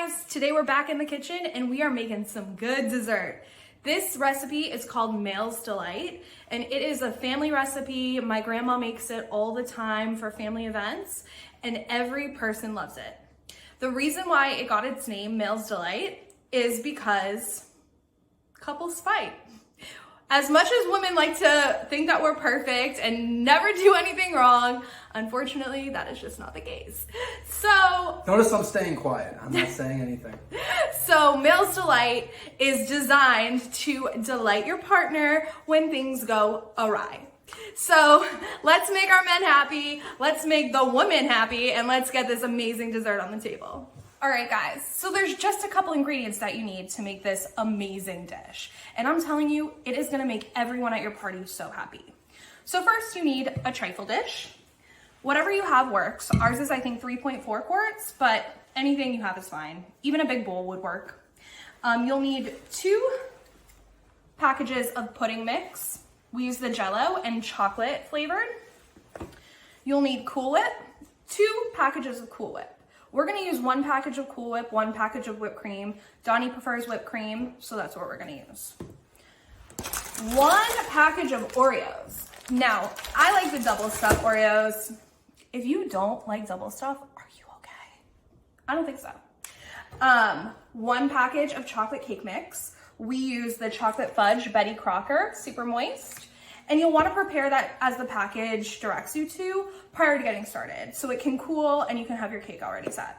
guys, today we're back in the kitchen and we are making some good dessert. This recipe is called Male's Delight and it is a family recipe. My grandma makes it all the time for family events and every person loves it. The reason why it got its name, Male's Delight, is because couples fight. As much as women like to think that we're perfect and never do anything wrong, unfortunately, that is just not the case. So notice I'm staying quiet. I'm not saying anything. So Male's Delight is designed to delight your partner when things go awry. So let's make our men happy, let's make the women happy, and let's get this amazing dessert on the table. All right, guys, so there's just a couple ingredients that you need to make this amazing dish. And I'm telling you, it is gonna make everyone at your party so happy. So first you need a trifle dish. Whatever you have works. Ours is, I think, 3.4 quarts, but anything you have is fine. Even a big bowl would work. You'll need 2 packages of pudding mix. We use the Jell-O and chocolate flavored. You'll need Cool Whip, 2 packages of Cool Whip. We're gonna use 1 package of Cool Whip, 1 package of whipped cream. Donnie prefers whipped cream, so that's what we're gonna use. 1 package of Oreos. Now, I like the double stuff Oreos. If you don't like double stuff, are you okay? I don't think so. 1 package of chocolate cake mix. We use the chocolate fudge Betty Crocker, super moist. And you'll want to prepare that as the package directs you to prior to getting started, so it can cool and you can have your cake already set.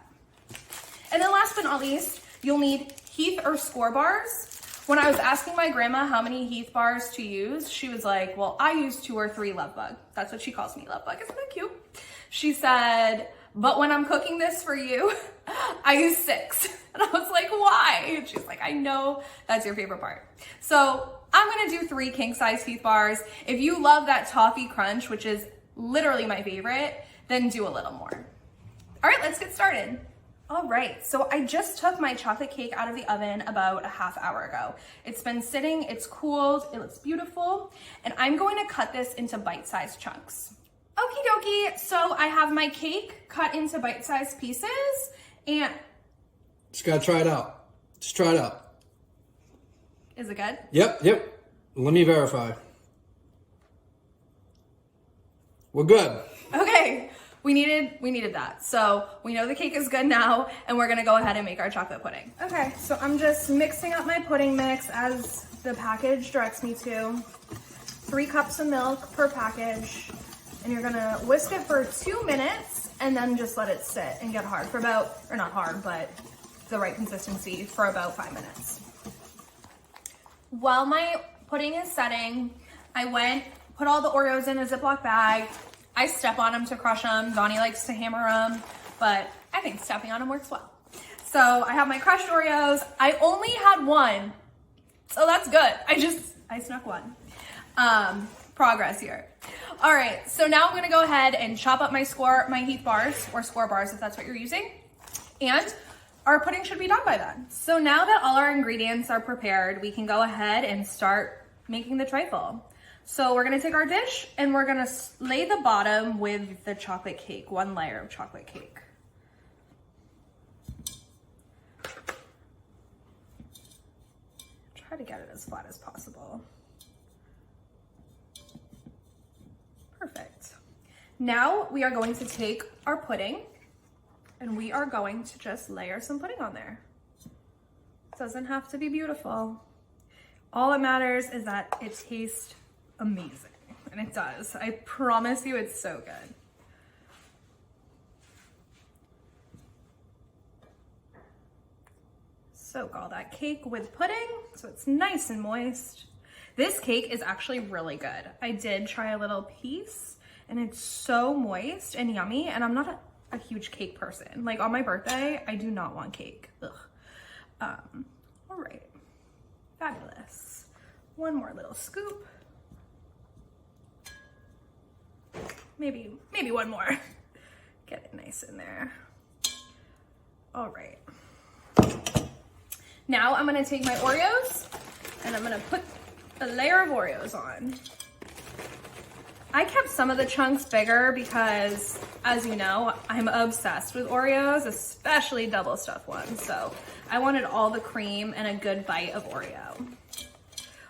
And then last but not least, you'll need Heath or SKOR bars. When I was asking my grandma how many Heath bars to use, she was like, well, I use 2 or 3 Love Bug. That's what she calls me, Love Bug. Isn't that cute? She said, but when I'm cooking this for you, I use 6. And I was like, why? And she's like, I know that's your favorite part. So I'm gonna do 3 king size Heath bars. If you love that toffee crunch, which is literally my favorite, then do a little more. All right, let's get started. All right, so I just took my chocolate cake out of the oven about a half hour ago. It's been sitting, it's cooled, it looks beautiful, and I'm going to cut this into bite-sized chunks. Okie dokie, so I have my cake cut into bite-sized pieces, and... Just gotta try it out. Just try it out. Is it good? Yep. Let me verify. We're good. Okay, we needed that. So we know the cake is good now, and we're gonna go ahead and make our chocolate pudding. Okay, so I'm just mixing up my pudding mix as the package directs me to. 3 cups of milk per package, and you're gonna whisk it for 2 minutes, and then just let it sit and get hard for about, or not hard, but the right consistency for about 5 minutes. While my pudding is setting, I put all the Oreos in a Ziploc bag. I step on them to crush them. Donnie likes to hammer them, but I think stepping on them works well. So I have my crushed Oreos. I only had 1, so that's good. I snuck 1. Progress here. All right, so now I'm gonna go ahead and chop up my Heath bars, or SKOR bars if that's what you're using. And our pudding should be done by then. So now that all our ingredients are prepared, we can go ahead and start making the trifle. So we're gonna take our dish and we're gonna lay the bottom with the chocolate cake, 1 layer of chocolate cake. Try to get it as flat as possible. Perfect. Now we are going to take our pudding and we are going to just layer some pudding on there. It doesn't have to be beautiful. All that matters is that it tastes amazing, and it does. I promise you it's so good. Soak all that cake with pudding so it's nice and moist. This cake is actually really good. I did try a little piece and it's so moist and yummy, and I'm not a huge cake person. Like on my birthday, I do not want cake. Ugh. All right, fabulous. 1 more little scoop. Maybe 1 more. Get it nice in there. All right. Now I'm gonna take my Oreos and I'm gonna put a layer of Oreos on. I kept some of the chunks bigger because as you know, I'm obsessed with Oreos, especially double stuffed ones. So I wanted all the cream and a good bite of Oreo.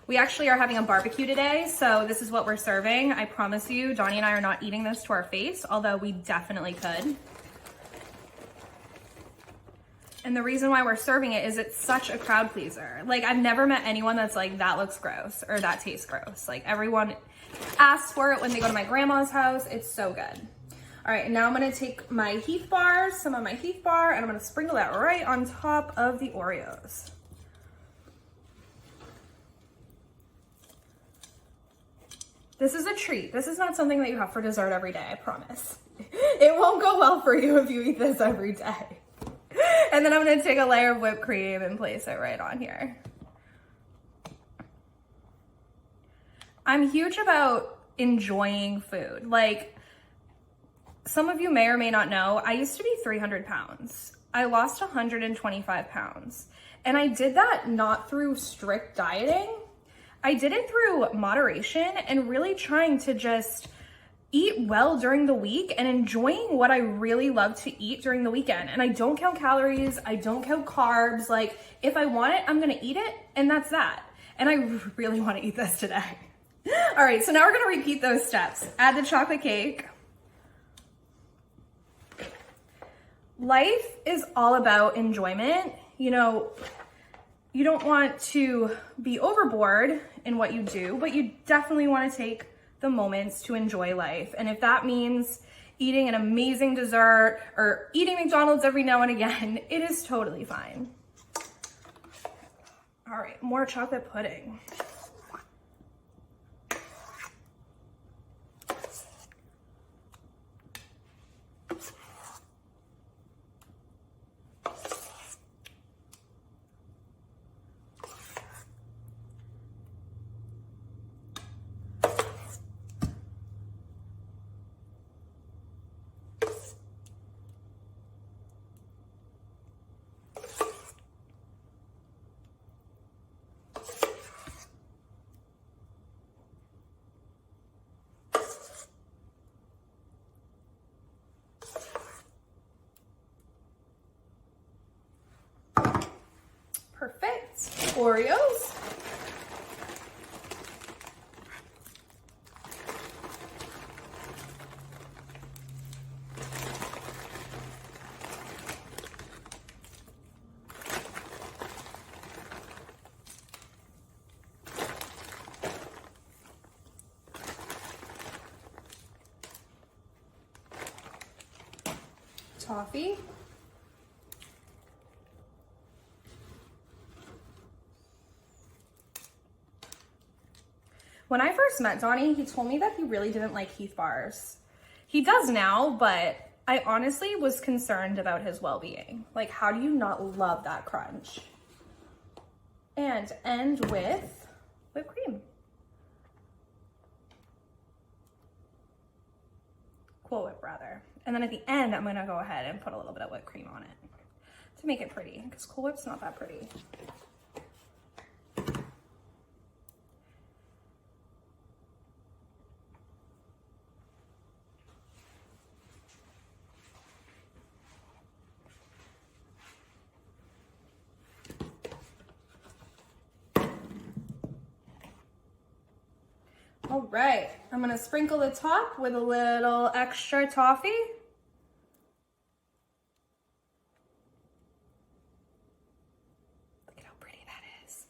We actually are having a barbecue today, so this is what we're serving. I promise you, Donnie and I are not eating this to our face, although we definitely could. And the reason why we're serving it is it's such a crowd pleaser. Like, I've never met anyone that's like, that looks gross or that tastes gross. Like, everyone asks for it when they go to my grandma's house. It's so good. All right, now I'm gonna take my Heath bars, some of my Heath bar, and I'm gonna sprinkle that right on top of the Oreos. This is a treat. This is not something that you have for dessert every day, I promise. It won't go well for you if you eat this every day. And then I'm gonna take a layer of whipped cream and place it right on here. I'm huge about enjoying food. Like, some of you may or may not know, I used to be 300 pounds. I lost 125 pounds. And I did that not through strict dieting. I did it through moderation and really trying to just eat well during the week and enjoying what I really love to eat during the weekend. And I don't count calories, I don't count carbs. Like, if I want it, I'm gonna eat it, and that's that. And I really wanna eat this today. All right, so now we're gonna repeat those steps. Add the chocolate cake. Life is all about enjoyment. You know, you don't want to be overboard in what you do, but you definitely want to take the moments to enjoy life. And if that means eating an amazing dessert or eating McDonald's every now and again, it is totally fine. All right, more chocolate pudding. Perfect. Oreos. Toffee. When I first met Donnie, he told me that he really didn't like Heath bars. He does now, but I honestly was concerned about his well-being. Like, how do you not love that crunch? And end with whipped cream. Cool Whip, rather. And then at the end, I'm gonna go ahead and put a little bit of whipped cream on it to make it pretty, because Cool Whip's not that pretty. All right, I'm gonna sprinkle the top with a little extra toffee. Look at how pretty that is.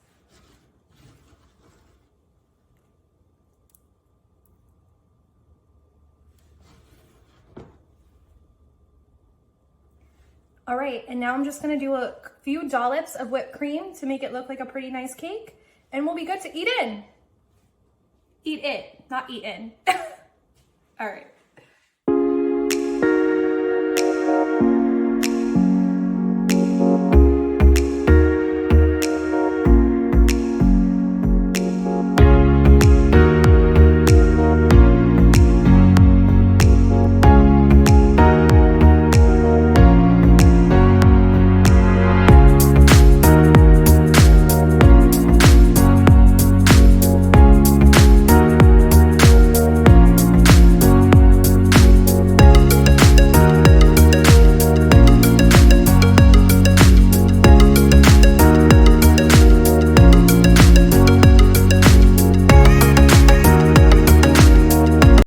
All right, and now I'm just gonna do a few dollops of whipped cream to make it look like a pretty nice cake, and we'll be good to eat in. Eat it, not eaten. All right.